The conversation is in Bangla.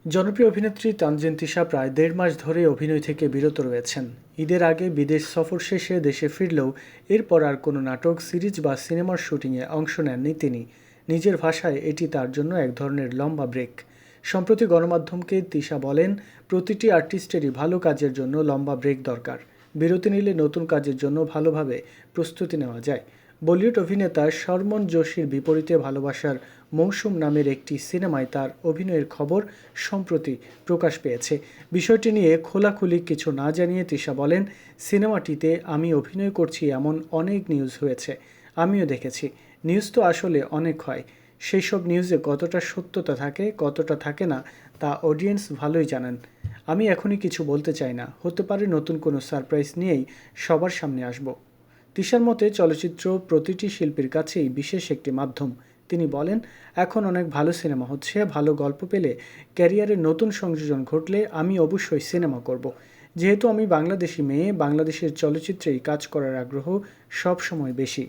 জনপ্রিয় অভিনেত্রী তানজিন তিশা প্রায় ১.৫ মাস ধরে অভিনয় থেকে বিরত রয়েছেন। ঈদের আগে বিদেশ সফর শেষে দেশে ফিরলেও এরপর আর কোনো নাটক, সিরিজ বা সিনেমার শুটিংয়ে অংশ নেননি তিনি। নিজের ভাষায় এটি তার জন্য এক ধরনের লম্বা ব্রেক। সম্প্রতি গণমাধ্যমকে তিশা বলেন, প্রতিটি আর্টিস্টেরই ভালো কাজের জন্য লম্বা ব্রেক দরকার। বিরতি নিলে নতুন কাজের জন্য ভালোভাবে প্রস্তুতি নেওয়া যায়। বলিউড অভিনেতা শরমন জোশীর বিপরীতে ভালোবাসার মৌসুম নামের একটি সিনেমায় তার অভিনয়ের খবর সম্প্রতি প্রকাশ পেয়েছে। বিষয়টি নিয়ে খোলাখুলি কিছু না জানিয়ে তিশা বলেন, সিনেমাটিতে আমি অভিনয় করছি এমন অনেক নিউজ হয়েছে, আমিও দেখেছি। নিউজ তো আসলে অনেক হয়, সেই সব নিউজে কতটা সত্যতা থাকে কতটা থাকে না তা অডিয়েন্স ভালোই জানেন। আমি এখনই কিছু বলতে চাই না, হতে পারে নতুন কোনো সারপ্রাইজ নিয়েই সবার সামনে আসব। তিশার মতে চলচ্চিত্র প্রতিটি শিল্পীর কাছেই বিশেষ একটি মাধ্যম। তিনি বলেন, এখন অনেক ভালো সিনেমা হচ্ছে, ভালো গল্প পেলে, ক্যারিয়ারে নতুন সংযোজন ঘটলে আমি অবশ্যই সিনেমা করব। যেহেতু আমি বাংলাদেশি মেয়ে, বাংলাদেশের চলচ্চিত্রেই কাজ করার আগ্রহ সব সময় বেশি।